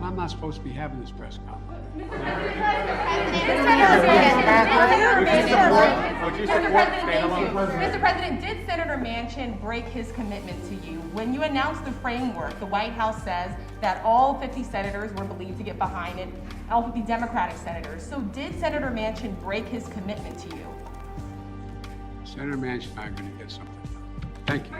I'm not supposed to be having this press conference. Mr. President, did Senator Manchin break his commitment to you? When you announced the framework, the White House says that all 50 senators were believed to get behind it, all 50 Democratic senators. So did Senator Manchin break his commitment to you? Senator Manchin and I are going to get something done. Thank you.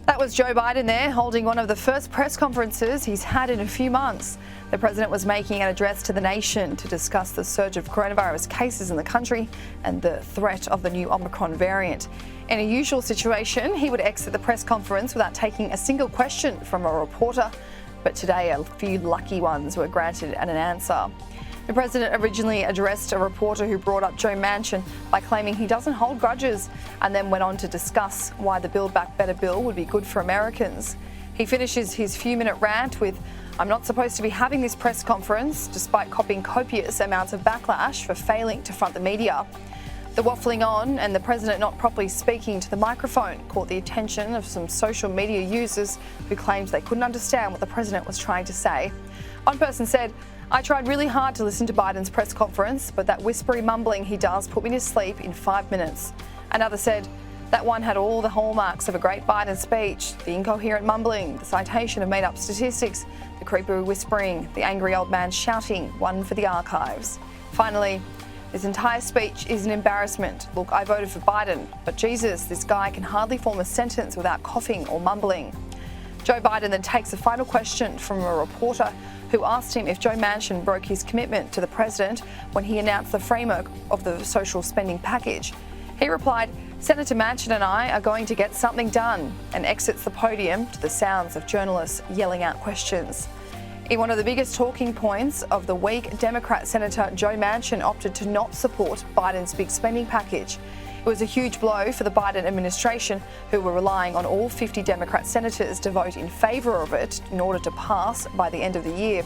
That was Joe Biden there, holding one of the first press conferences he's had in a few months. The president was making an address to the nation to discuss the surge of coronavirus cases in the country and the threat of the new Omicron variant. In a usual situation, he would exit the press conference without taking a single question from a reporter, but today a few lucky ones were granted an answer. The president originally addressed a reporter who brought up Joe Manchin by claiming he doesn't hold grudges, and then went on to discuss why the Build Back Better bill would be good for Americans. He finishes his few-minute rant with, "I'm not supposed to be having this press conference," despite copying copious amounts of backlash for failing to front the media. The waffling on and the president not properly speaking to the microphone caught the attention of some social media users who claimed they couldn't understand what the president was trying to say. One person said, "I tried really hard to listen to Biden's press conference, but that whispery mumbling he does put me to sleep in 5 minutes." Another said, "That one had all the hallmarks of a great Biden speech: the incoherent mumbling, the citation of made-up statistics, the creepy whispering, the angry old man shouting, one for the archives." Finally, "This entire speech is an embarrassment. Look, I voted for Biden, but Jesus, this guy can hardly form a sentence without coughing or mumbling." Joe Biden then takes a final question from a reporter who asked him if Joe Manchin broke his commitment to the president when he announced the framework of the social spending package. He replied, "Senator Manchin and I are going to get something done," and exits the podium to the sounds of journalists yelling out questions. In one of the biggest talking points of the week, Democrat Senator Joe Manchin opted to not support Biden's big spending package. It was a huge blow for the Biden administration, who were relying on all 50 Democrat senators to vote in favour of it in order to pass by the end of the year.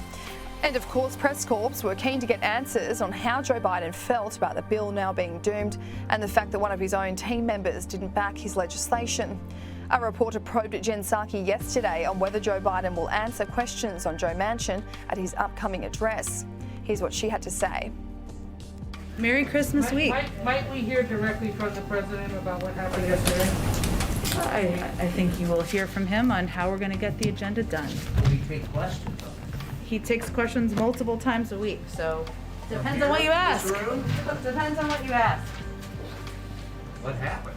And of course, press corps were keen to get answers on how Joe Biden felt about the bill now being doomed and the fact that one of his own team members didn't back his legislation. A reporter probed Jen Psaki yesterday on whether Joe Biden will answer questions on Joe Manchin at his upcoming address. Here's what she had to say. Merry Christmas week. Might we hear directly from the president about what happened yesterday? I think you will hear from him on how we're going to get the agenda done. Will he take questions of it? He takes questions multiple times a week, so depends on what you ask. Depends on what you ask. What happened?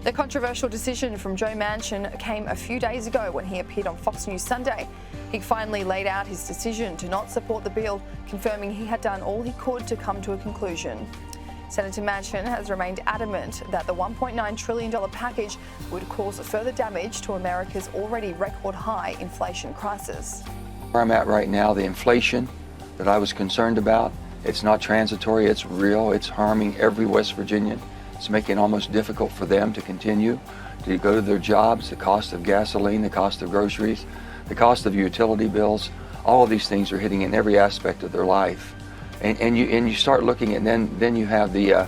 The controversial decision from Joe Manchin came a few days ago when he appeared on Fox News Sunday. He finally laid out his decision to not support the bill, confirming he had done all he could to come to a conclusion. Senator Manchin has remained adamant that the $1.9 trillion package would cause further damage to America's already record-high inflation crisis. Where I'm at right now, the inflation that I was concerned about, it's not transitory, it's real, it's harming every West Virginian. It's making it almost difficult for them to continue to go to their jobs, the cost of gasoline, the cost of groceries, the cost of utility bills. All of these things are hitting in every aspect of their life. And you start looking at, then you have the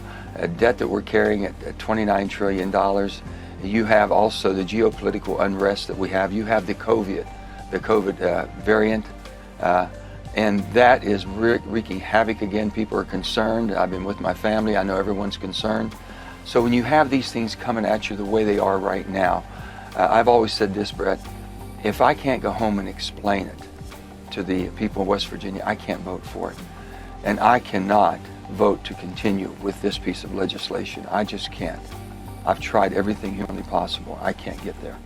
debt that we're carrying at $29 trillion. You have also the geopolitical unrest that we have. You have the COVID variant, and that is wreaking havoc again. People are concerned. I've been with my family. I know everyone's concerned. So when you have these things coming at you the way they are right now, I've always said this, Brett, if I can't go home and explain it to the people of West Virginia, I can't vote for it. And I cannot vote to continue with this piece of legislation. I just can't. I've tried everything humanly possible. I can't get there.